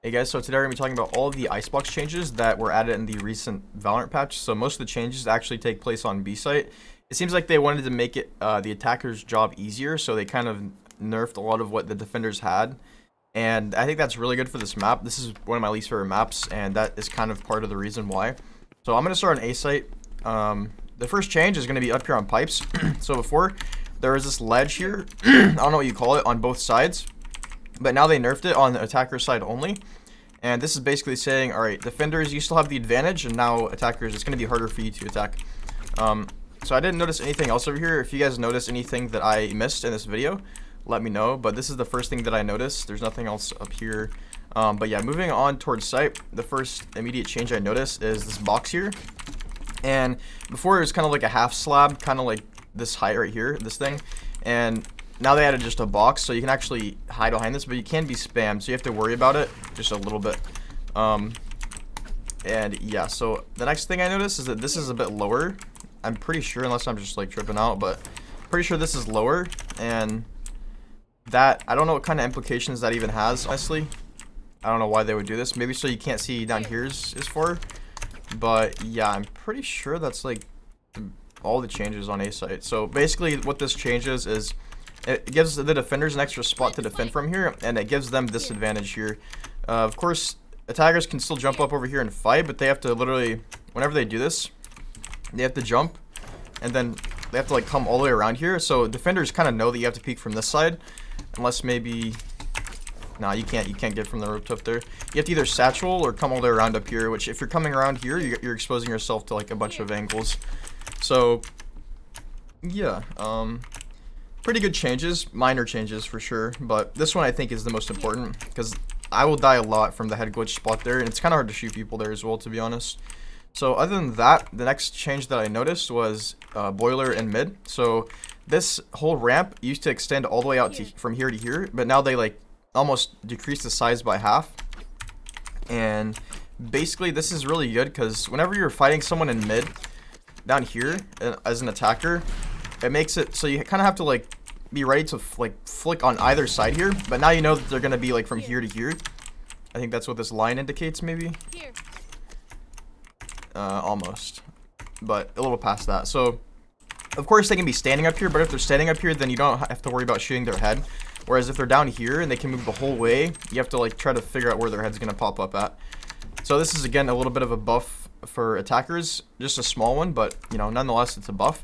Hey guys, so today we're going to be talking about all of the Icebox changes that were added in the recent Valorant patch. So most of the changes actually take place on B site. It seems like they wanted to make it the attacker's job easier, so they kind of nerfed a lot of what the defenders had. And I think that's really good for this map. This is one of my least favorite maps, and that is kind of part of the reason why. So I'm going to start on A site. The first change is going to be up here on pipes. So before, there was this ledge here, I don't know what you call it, on both sides. But now they nerfed it on the attacker side only. And this is basically saying, alright, defenders, you still have the advantage, and now attackers, it's going to be harder for you to attack. So I didn't notice anything else over here. If you guys notice anything that I missed in this video, let me know. But this is the first thing that I noticed. There's nothing else up here. But yeah, moving on towards site, the first immediate change I noticed is this box here. And before it was kind of like a half slab, kind of like this height right here, this thing. And now they added just a box, so you can actually hide behind this, but you can be spammed, so you have to worry about it just a little bit. And yeah, so the next thing I noticed is that this is a bit lower. I'm pretty sure, unless I'm just like tripping out, but pretty sure this is lower, and that, I don't know what kind of implications that even has, honestly. I don't know why they would do this. Maybe so you can't see down here is for. But yeah, I'm pretty sure that's like all the changes on A site. So basically what this changes is it gives the defenders an extra spot to defend from here, and it gives them this advantage here. Of course, attackers can still jump up over here and fight, but they have to literally, whenever they do this, they have to jump, and then they have to like come all the way around here. So defenders kind of know that you have to peek from this side, unless maybe, nah, you can't get from the rooftop there. You have to either satchel or come all the way around up here, which if you're coming around here, you're exposing yourself to like a bunch of angles. So yeah, pretty good changes, minor changes for sure, but this one I think is the most important because I will die a lot from the head glitch spot there, and it's kind of hard to shoot people there as well, to be honest. So other than that, the next change that I noticed was boiler and mid. So this whole ramp used to extend all the way out to from here to here, but now they like almost decrease the size by half. And basically this is really good because whenever you're fighting someone in mid down here as an attacker, it makes it so you kind of have to like be ready to like flick on either side here, but now you know that they're gonna be like from here to here. I think that's what this line indicates, maybe. Almost, but a little past that. So of course they can be standing up here, but if they're standing up here, then you don't have to worry about shooting their head. Whereas if they're down here and they can move the whole way, you have to like try to figure out where their head's gonna pop up at. So this is again a little bit of a buff for attackers, just a small one, but you know, nonetheless it's a buff.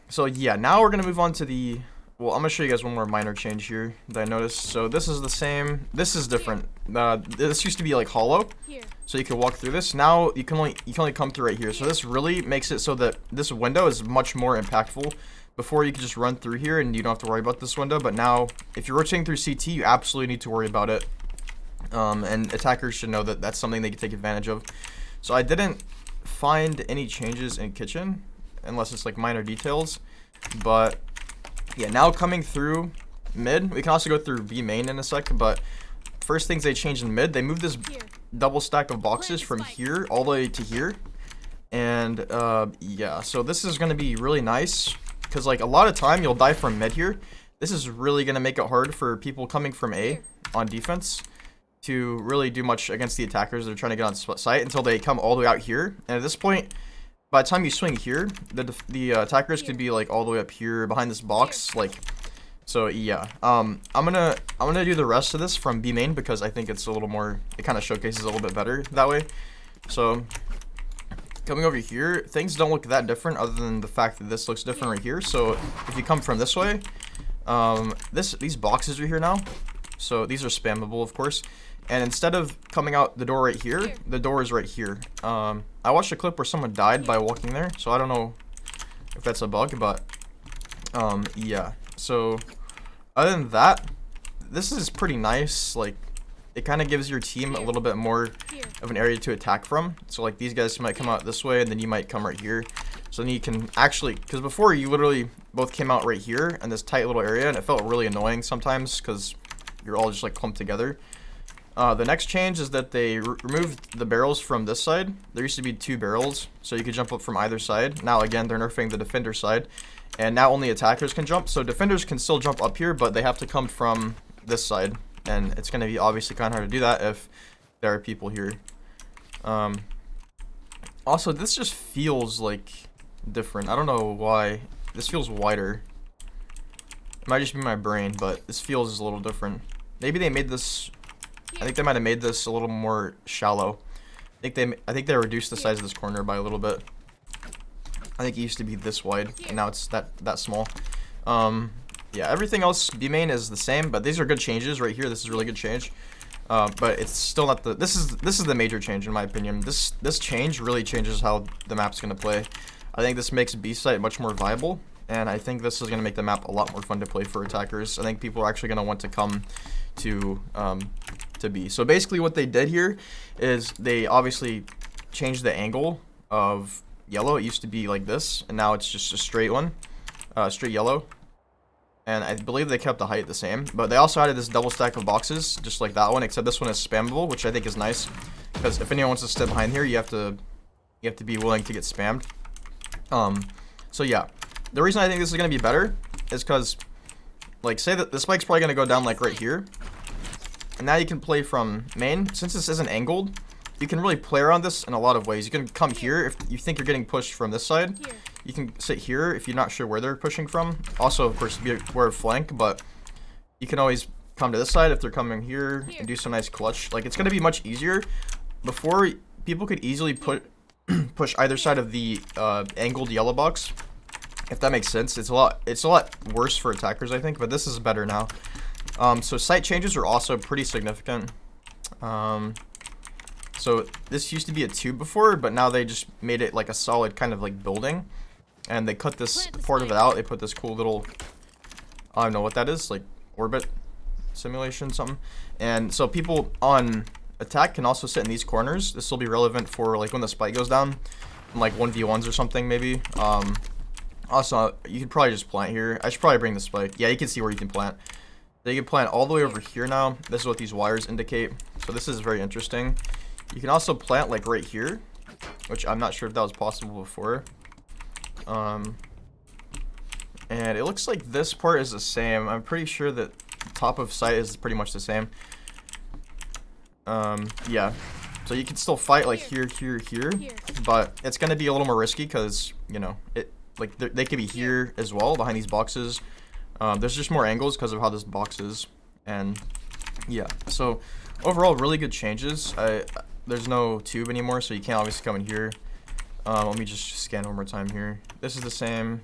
So yeah, now we're gonna move on to the, well, I'm gonna show you guys one more minor change here that I noticed. So this is the same, this is different. This used to be like hollow, so you can walk through this. Now you can only come through right here. So this really makes it so that this window is much more impactful. Before you could just run through here and you don't have to worry about this window, but now if you're rotating through CT, you absolutely need to worry about it. And attackers should know that that's something they can take advantage of. So I didn't find any changes in kitchen, unless it's like minor details. But yeah, now coming through mid, we can also go through B main in a sec, but first things they changed in mid, they moved this double stack of boxes from here all the way to here. And yeah, so this is going to be really nice because like a lot of time you'll die from mid here. This is really going to make it hard for people coming from A on defense to really do much against the attackers that are trying to get on site until they come all the way out here. And at this point, by the time you swing here, the attackers could be like all the way up here behind this box, like. So yeah, I'm gonna do the rest of this from B main because I think it's a little more, it kind of showcases a little bit better that way. So coming over here, things don't look that different other than the fact that this looks different right here. So if you come from this way, these boxes are here now, so these are spammable, of course. And instead of coming out the door right here, the door is right here. I watched a clip where someone died by walking there, so I don't know if that's a bug, but yeah. So other than that, this is pretty nice. Like, it kind of gives your team a little bit more of an area to attack from. So like these guys might come out this way, and then you might come right here. So then you can actually, because before you literally both came out right here in this tight little area, and it felt really annoying sometimes because you're all just like clumped together. The next change is that they removed the barrels from this side. There used to be 2 barrels, so you could jump up from either side. Now again, they're nerfing the defender side, and now only attackers can jump. So defenders can still jump up here, but they have to come from this side. and it's going to be obviously kind of hard to do that if there are people here. Also, this just feels like different. I don't know why. This feels wider. It might just be my brain, but this feels a little different. Maybe they made this, I think they might have made this a little more shallow. I think they reduced the size of this corner by a little bit. I think it used to be this wide, and now it's that small. Yeah, everything else B main is the same, but these are good changes right here. This is a really good change. But it's still not the, this is the major change in my opinion. This change really changes how the map's gonna play. I think this makes B site much more viable, and I think this is gonna make the map a lot more fun to play for attackers. I think people are actually gonna want to come to B. So basically what they did here is they obviously changed the angle of yellow. It used to be like this, and now it's just a straight one, straight yellow. And I believe they kept the height the same, but they also added this double stack of boxes, just like that one, except this one is spammable, which I think is nice, because if anyone wants to step behind here, you have to be willing to get spammed. So yeah, the reason I think this is gonna be better is because, like, say that the spike's probably gonna go down like right here, and now you can play from main. Since this isn't angled, you can really play around this in a lot of ways. You can come here if you think you're getting pushed from this side. You can sit here if you're not sure where they're pushing from. Also, of course, be aware of flank, but you can always come to this side if they're coming here and do some nice clutch. Like, it's going to be much easier. Before, people could easily push either side of the angled yellow box, if that makes sense. It's a lot worse for attackers, I think, but this is better now. So site changes are also pretty significant. So this used to be a tube before, but now they just made it like a solid kind of like building. And they cut this part of it out. They put this cool little, I don't know what that is, like orbit simulation, something. And so people on attack can also sit in these corners. This will be relevant for like when the spike goes down, in like 1v1s or something maybe. Also, you could probably just plant here. I should probably bring the spike. Yeah, you can see where you can plant. They can plant all the way over here now. This is what these wires indicate. So this is very interesting. You can also plant like right here, which I'm not sure if that was possible before. And it looks like this part is the same. I'm pretty sure that top of site is pretty much the same. Yeah. So you can still fight like here, but it's gonna be a little more risky because, you know, like they could be here as well behind these boxes. There's just more angles because of how this box is, and yeah. So overall, really good changes. There's no tube anymore, so you can't obviously come in here. Let me just scan one more time here. This is the same.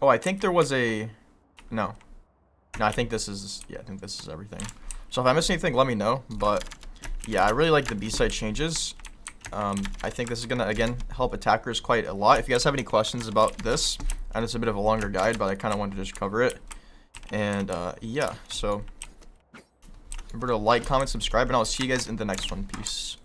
Oh, I think there was a... No, I think this is... Yeah, I think this is everything. So if I miss anything, let me know. But yeah, I really like the B-side changes. I think this is going to, again, help attackers quite a lot. If you guys have any questions about this, and it's a bit of a longer guide, but I kind of wanted to just cover it. And yeah, so remember to like, comment, subscribe, and I'll see you guys in the next one. Peace.